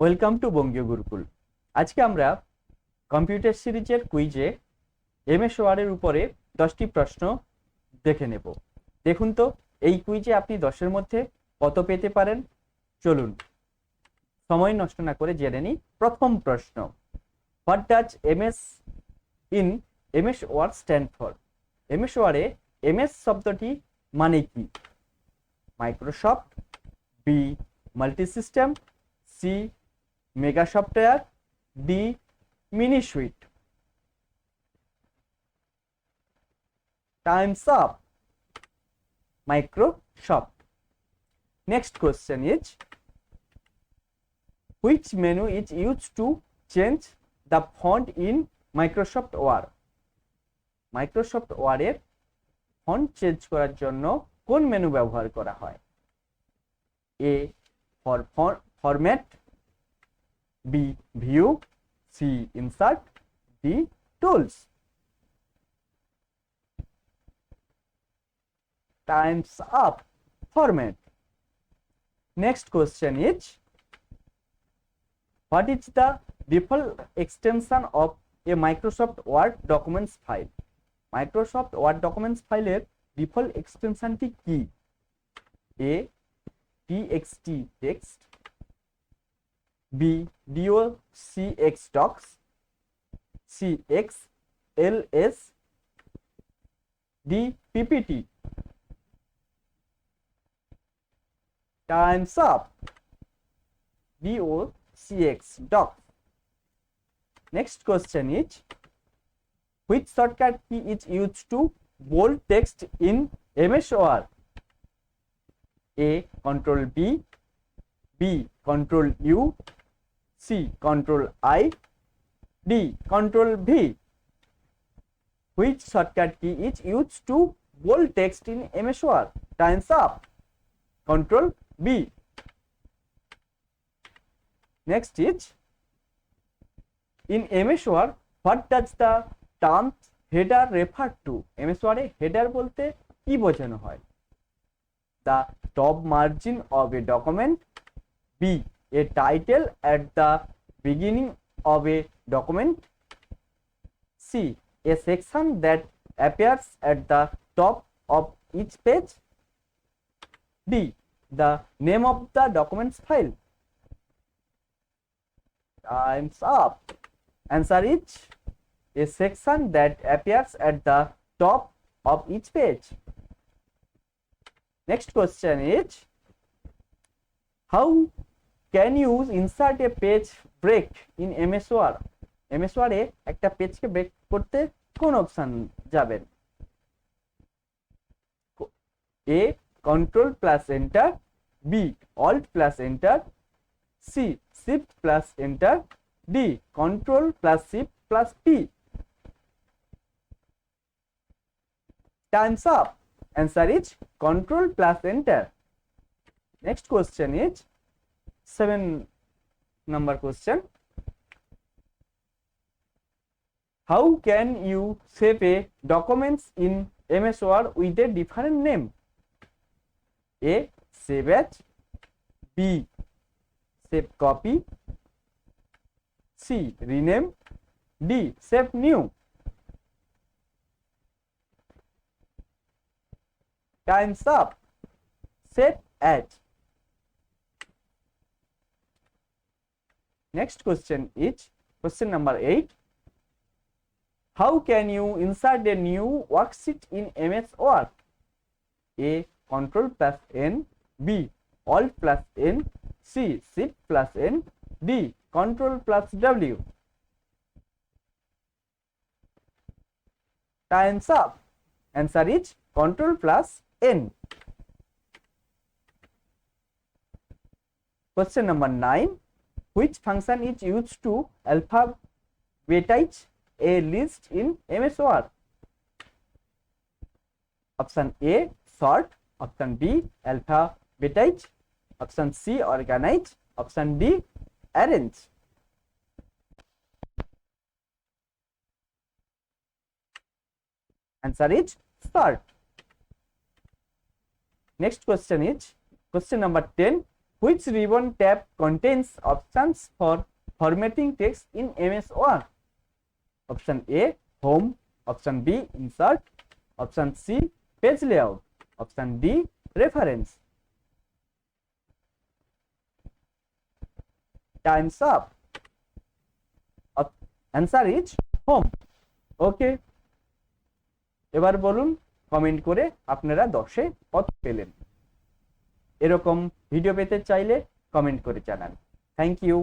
Welcome to বঙ্গীয় গুরুকুল। আজকে আমরা কম্পিউটার সিরিজের কুইজে এমএস ওয়ার্ডের উপরে 10টি প্রশ্ন দেখে নেব। দেখুন তো এই কুইজে আপনি 10-এর মধ্যে কত পেতে পারেন। চলুন সময় নষ্ট না করে জেনে নিই। প্রথম প্রশ্ন, what does MS in MS Word stand for? MS ওয়ার্ডে এমএস শব্দটি মানে কি? Microsoft, B multi system, C mega software, D mini suite. Times up. Microsoft. Next question is, which menu is used to change the font in Microsoft Word? Microsoft Word এর font change করার জন্য কোন menu ব্যবহার করা হয়? A for format, B view, C insert, D tools. Times up. Format. Next question is, what is the default extension of a Microsoft Word documents file? Microsoft Word documents file এর default এক্সটেনশনটি কি? এ txt text, b docx docs, c xls, d ppt. Times up. docx docs. Next question is, which shortcut key is used to bold text in MS Word? A Ctrl B, B Ctrl U, C Ctrl I, D Ctrl V. Which shortcut key is used to bold text in MS Word? Times up. Ctrl B. Next is, in MS Word, what does the term header refer to? MS Word A header বলতে কি বোঝানো হয়? The top margin of a document, B a title at the beginning of a document, C a section that appears at the top of each page, D the name of the documents file. Times up. Answer is a section that appears at the top of each page. Next question is, how can you insert a page break in MS Word? MS Word এ একটা পেজকে break করতে কোন option যাবেন? A Control plus enter, B Alt plus enter, C Shift plus enter, D Control plus Shift plus P. Times up. Answer is Control plus enter. Next question is 7 number question. How can you save a documents in MS Word with a different name? A save as, B save copy, C rename, D save new. Times up. Save as. Next question is question number 8. How can you insert a new worksheet in MS Word? A Control plus N, B Alt plus N, C Shift plus N, D Control plus W. Times up. Answer is Control plus N. Question number 9. Which function is used to alphabetize a list in MS Word? Option A sort, option B alphabetize, option C organize, option D arrange. Answer is sort. Next question is question number 10. Which ribbon tab contains options for formatting text in MS Word? Option A, home. Option B, insert. Option C, page layout. Option D, reference. Time's up. Answer is home. ওকে, এবার বলুন comment করে আপনারা 10-এ কত পেলেন। এরকম video পেতে চাইলে comment করে জানান। Thank you.